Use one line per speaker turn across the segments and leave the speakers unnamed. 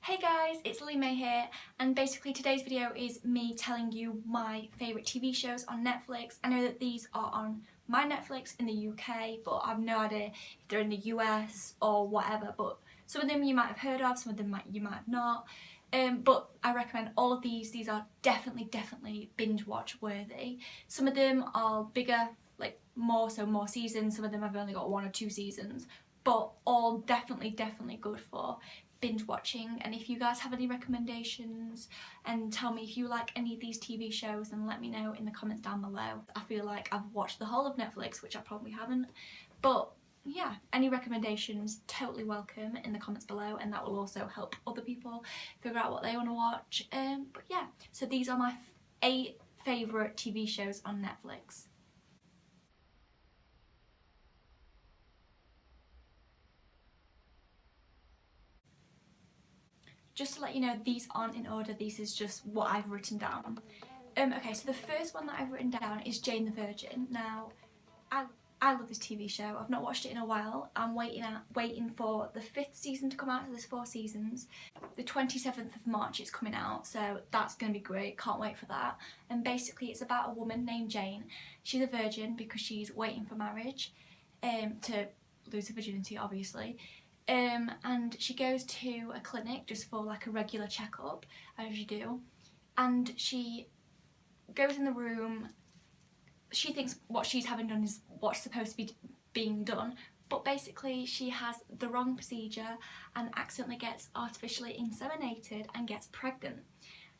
Hey guys, it's LILYMAY here, and basically today's video is me telling you my favourite TV shows on Netflix. I know that these are on my Netflix in the UK, but I've no idea if they're in the US or whatever, but some of them you might have heard of, some of them you might have not. But I recommend all of these. These are definitely binge watch worthy. Some of them are bigger, like more seasons. Some of them have only got 1 or 2 seasons, but all definitely good for binge watching. And if you guys have any recommendations and tell me if you like any of these TV shows, then let me know in the comments down below. I feel like I've watched the whole of Netflix, which I probably haven't, but yeah, any recommendations totally welcome in the comments below, and that will also help other people figure out what they want to watch. But yeah, so these are my 8 favourite TV shows on Netflix. Just to let you know, these aren't in order, this is just what I've written down. Okay, so the first one that I've written down is Jane the Virgin. Now, I love this TV show. I've not watched it in a while. I'm waiting for the 5th season to come out, so there's 4 seasons. The 27th of March it's coming out, so that's going to be great, can't wait for that. And basically it's about a woman named Jane. She's a virgin because she's waiting for marriage, to lose her virginity obviously. And she goes to a clinic just for like a regular checkup, as you do, and she goes in the room. She thinks what she's having done is what's supposed to be being done, but basically she has the wrong procedure and accidentally gets artificially inseminated and gets pregnant.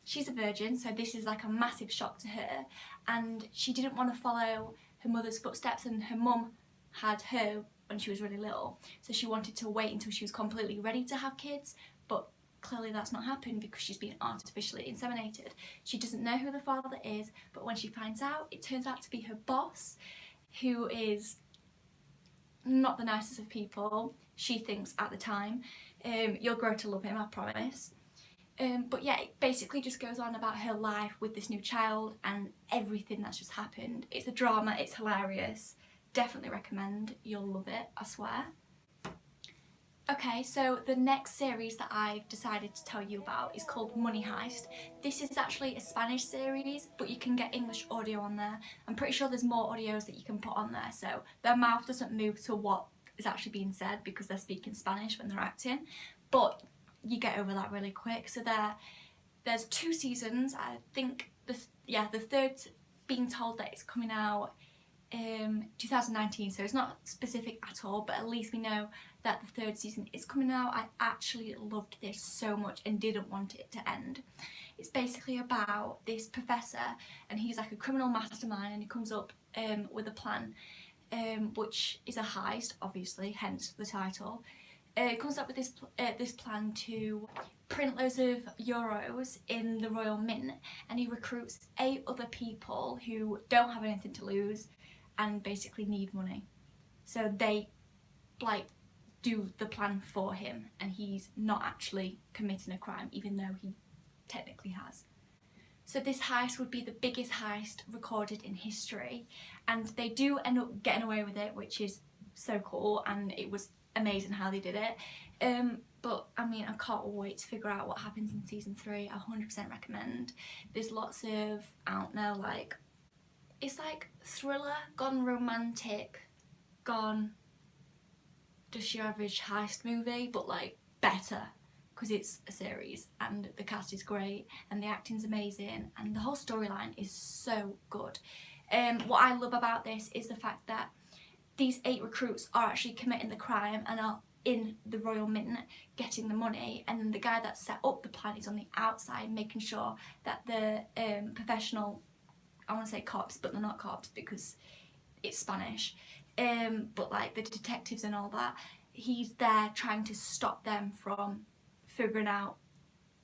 She's a virgin, so this is like a massive shock to her, and she didn't want to follow her mother's footsteps, and her mum had her when she was really little, so she wanted to wait until she was completely ready to have kids, but clearly that's not happened because she's been artificially inseminated. She doesn't know who the father is, but when she finds out, it turns out to be her boss, who is not the nicest of people, she thinks at the time. You'll grow to love him, I promise. But yeah, it basically just goes on about her life with this new child and everything that's just happened. It's a drama, it's hilarious. Definitely recommend, you'll love it, I swear. Okay, so the next series that I've decided to tell you about is called Money Heist. This is actually a Spanish series, but you can get English audio on there. I'm pretty sure there's more audios that you can put on there, so their mouth doesn't move to what is actually being said because they're speaking Spanish when they're acting, but you get over that really quick. So there's 2 seasons. I think the 3rd being told that it's coming out 2019, so it's not specific at all, but at least we know that the 3rd season is coming out. I actually loved this so much and didn't want it to end. It's basically about this professor, and he's like a criminal mastermind, and he comes up with a plan, which is a heist, obviously, hence the title. He comes up with this plan to print loads of euros in the Royal Mint, and he recruits 8 other people who don't have anything to lose and basically need money. So they like do the plan for him, and he's not actually committing a crime even though he technically has. So this heist would be the biggest heist recorded in history, and they do end up getting away with it, which is so cool, and it was amazing how they did it. But I mean, I can't wait to figure out what happens in season 3. I 100% recommend. There's lots of, I don't know, like, it's like thriller gone romantic, gone just your average heist movie, but like better because it's a series and the cast is great and the acting's amazing and the whole storyline is so good. What I love about this is the fact that these 8 recruits are actually committing the crime and are in the Royal Mint getting the money, and the guy that set up the plan is on the outside making sure that the professional, I want to say cops, but they're not cops because it's Spanish, but like the detectives and all that, he's there trying to stop them from figuring out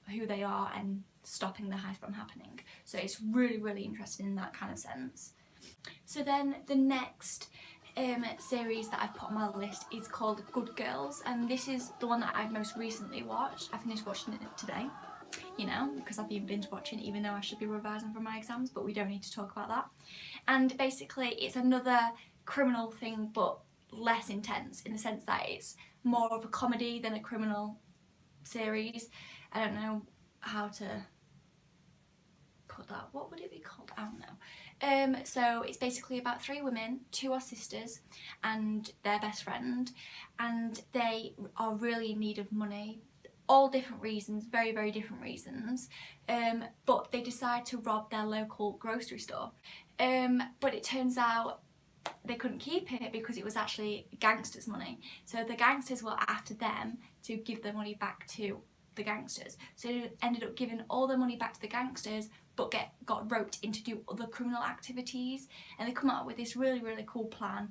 who they are and stopping the heist from happening. So it's really interesting in that kind of sense. So then the next series that I've put on my list is called Good Girls, and this is the one that I've most recently watched. I finished watching it today, you know, because I've been binge watching even though I should be revising for my exams, but we don't need to talk about that. And basically it's another criminal thing, but less intense in the sense that it's more of a comedy than a criminal series. I don't know how to put that. What would it be called? I don't know. So it's basically about 3 women, 2 are sisters and their best friend, and they are really in need of money. All different reasons, very, very different reasons, but they decide to rob their local grocery store. But it turns out they couldn't keep it because it was actually gangsters' money. So the gangsters were after them to give their money back to the gangsters. So they ended up giving all their money back to the gangsters, but got roped in to do other criminal activities. And they come up with this really, really cool plan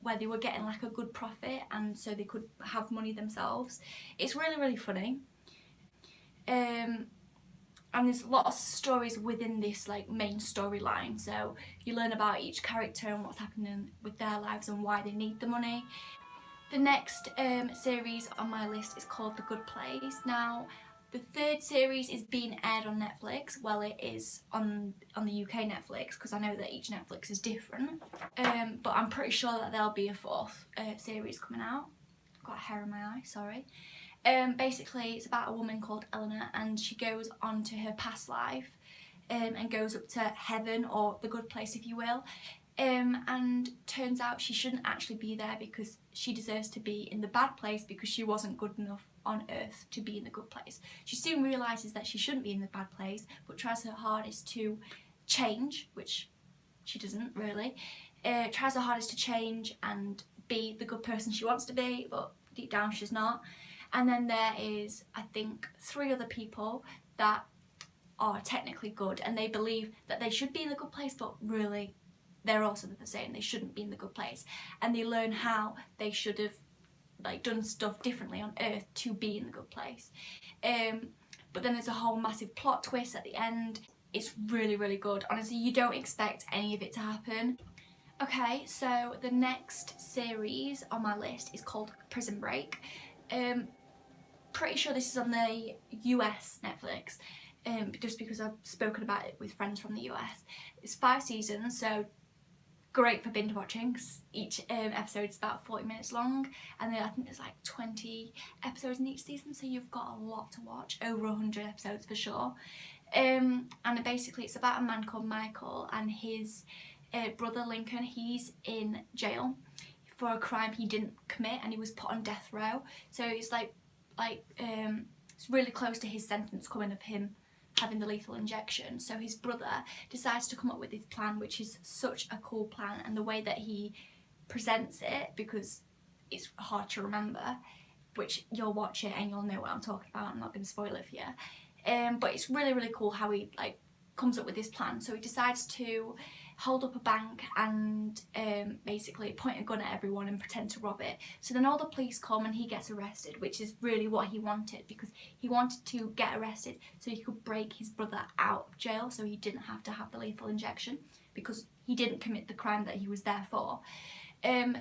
where they were getting like a good profit, and so they could have money themselves. It's really, really funny. And there's lots of stories within this like main storyline, so you learn about each character and what's happening with their lives and why they need the money. The next series on my list is called The Good Place. Now, the 3rd series is being aired on Netflix. Well, it is on the UK Netflix, because I know that each Netflix is different. But I'm pretty sure that there'll be a 4th series coming out. I've got a hair in my eye, sorry. Basically, it's about a woman called Eleanor, and she goes on to her past life and goes up to heaven, or the good place if you will, and turns out she shouldn't actually be there because she deserves to be in the bad place because she wasn't good enough on earth to be in the good place. She soon realises that she shouldn't be in the bad place, but tries her hardest to change, which she doesn't really. Tries her hardest to change and be the good person she wants to be, but deep down she's not. And then there is, I think, 3 other people that are technically good, and they believe that they should be in the good place, but really they're also the same, they shouldn't be in the good place. And they learn how they should have like done stuff differently on earth to be in the good place. But then there's a whole massive plot twist at the end. It's really, really good. Honestly, you don't expect any of it to happen. Okay, so the next series on my list is called Prison Break. Pretty sure this is on the US Netflix, just because I've spoken about it with friends from the US. It's 5 seasons, so great for binge watching. Each episode is about 40 minutes long, and then I think there's like 20 episodes in each season, so you've got a lot to watch, over 100 episodes for sure. And basically it's about a man called Michael and his brother Lincoln. He's in jail for a crime he didn't commit, and he was put on death row, so it's it's really close to his sentence coming of him having the lethal injection. So his brother decides to come up with this plan, which is such a cool plan, and the way that he presents it, because it's hard to remember, which you'll watch it and you'll know what I'm talking about. I'm not going to spoil it for you, but it's really, really cool how he comes up with this plan. So he decides to hold up a bank and basically point a gun at everyone and pretend to rob it. So then all the police come and he gets arrested, which is really what he wanted, because he wanted to get arrested so he could break his brother out of jail, so he didn't have to have the lethal injection, because he didn't commit the crime that he was there for.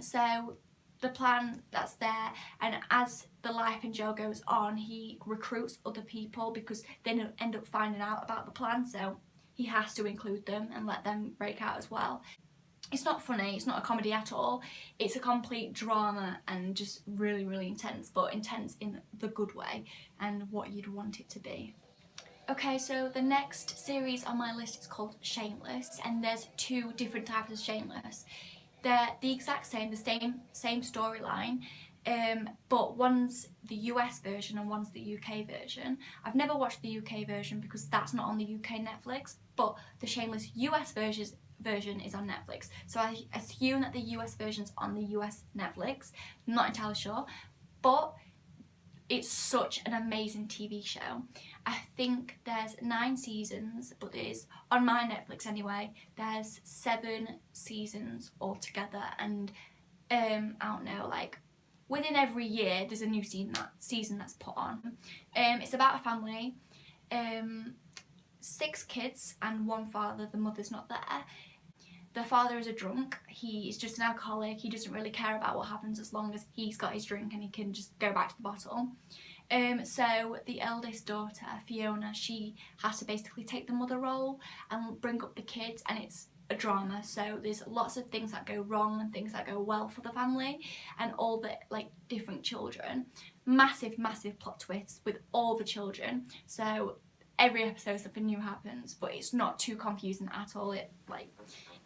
So the plan that's there, and as the life in jail goes on, he recruits other people because they end up finding out about the plan, so he has to include them and let them break out as well. It's not funny, it's not a comedy at all. It's a complete drama and just really, really intense, but intense in the good way and what you'd want it to be. Okay, so the next series on my list is called Shameless, and there's 2 different types of Shameless. They're the exact same, the same storyline, but one's the US version and one's the UK version. I've never watched the UK version because that's not on the UK Netflix, but the Shameless US version is on Netflix. So I assume that the US version's on the US Netflix. I'm not entirely sure, but it's such an amazing TV show. I think there's 9 seasons, but there's, on my Netflix anyway, there's 7 seasons altogether, and I don't know, within every year there's a new season that's put on. It's about a family, 6 kids and 1 father. The mother's not there. The father is a drunk. He is just an alcoholic. He doesn't really care about what happens as long as he's got his drink and he can just go back to the bottle. So the eldest daughter, Fiona, she has to basically take the mother role and bring up the kids, and it's a drama. So there's lots of things that go wrong and things that go well for the family and all the different children. massive plot twists with all the children, so every episode something new happens, but it's not too confusing at all.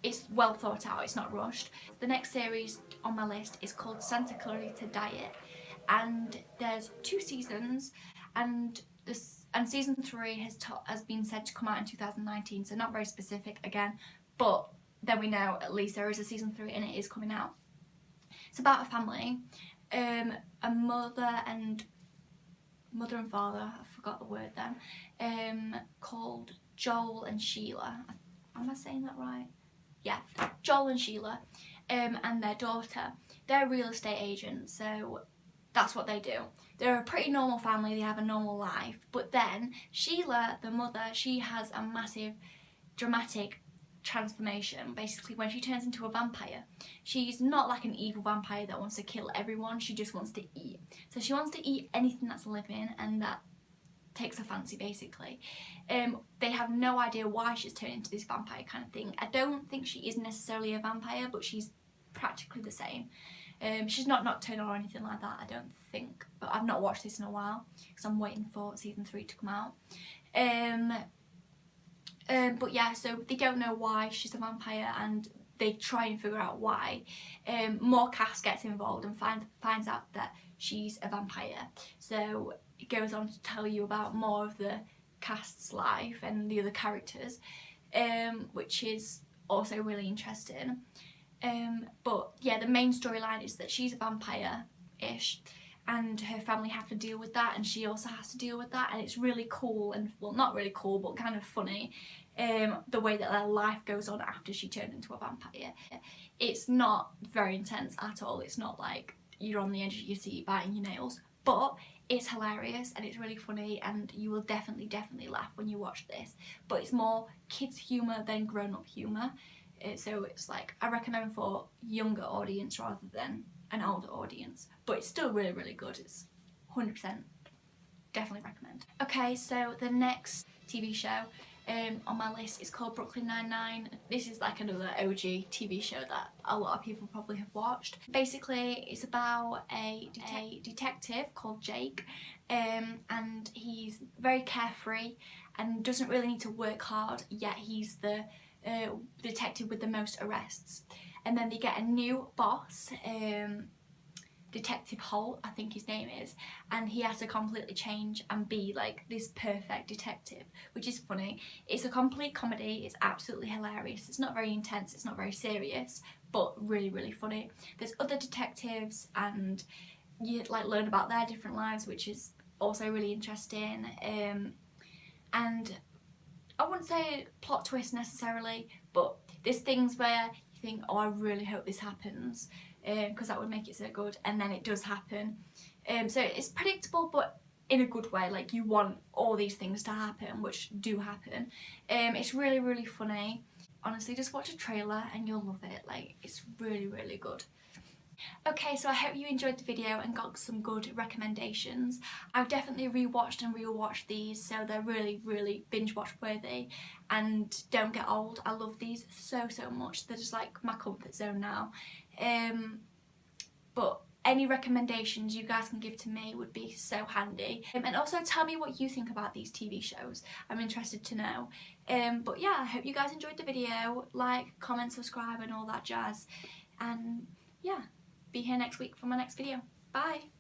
It's well thought out, it's not rushed. The next series on my list is called Santa Clarita Diet, and there's 2 seasons, and season 3 has been said to come out in 2019, so not very specific again, but then we know at least there is a season 3 and it is coming out. It's about a family, a mother and father, I forgot the word then, called Joel and Sheila. Am I saying that right? Yeah, Joel and Sheila, and their daughter. They're real estate agents, so that's what they do. They're a pretty normal family, they have a normal life, but then Sheila, the mother, she has a massive dramatic transformation. Basically, when she turns into a vampire, she's not like an evil vampire that wants to kill everyone, she just wants to eat. So she wants to eat anything that's living, and that takes a fancy, basically. They have no idea why she's turned into this vampire kind of thing. I don't think she is necessarily a vampire, but she's practically the same. She's not nocturnal or anything like that, I don't think, but I've not watched this in a while because I'm waiting for season 3 to come out. But yeah, so they don't know why she's a vampire, and they try and figure out why. More cast gets involved and finds out that she's a vampire, so it goes on to tell you about more of the cast's life and the other characters, which is also really interesting. But yeah, the main storyline is that she's a vampire-ish, and her family have to deal with that, and she also has to deal with that, and it's really cool, and well, not really cool, but kind of funny, the way that their life goes on after she turned into a vampire. It's not very intense at all, it's not like you're on the edge of your seat biting your nails, but it's hilarious and it's really funny, and you will definitely laugh when you watch this. But it's more kids humour than grown-up humour, so it's like, I recommend for younger audience rather than an older audience, but it's still really good. It's 100% definitely recommend. Okay, so the next TV show on my list is called Brooklyn Nine-Nine. This is like another OG TV show that a lot of people probably have watched. Basically, it's about a detective called Jake, and he's very carefree and doesn't really need to work hard, yet he's the detective with the most arrests. And then they get a new boss, Detective Holt, I think his name is, and he has to completely change and be like this perfect detective, which is funny. It's a complete comedy, it's absolutely hilarious, it's not very intense, it's not very serious, but really funny. There's other detectives and you like learn about their different lives, which is also really interesting. And I wouldn't say plot twist necessarily, but there's things where you think, oh, I really hope this happens, because that would make it so good, and then it does happen. So it's predictable, but in a good way, like you want all these things to happen, which do happen. It's really funny. Honestly, just watch a trailer and you'll love it. Like, it's really good. Okay, so I hope you enjoyed the video and got some good recommendations. I've definitely rewatched and rewatched these, so they're really binge watch worthy and don't get old. I love these so much. They're just like my comfort zone now. But any recommendations you guys can give to me would be so handy. And also tell me what you think about these TV shows. I'm interested to know. But yeah, I hope you guys enjoyed the video. Like, comment, subscribe and all that jazz. And yeah, be here next week for my next video. Bye!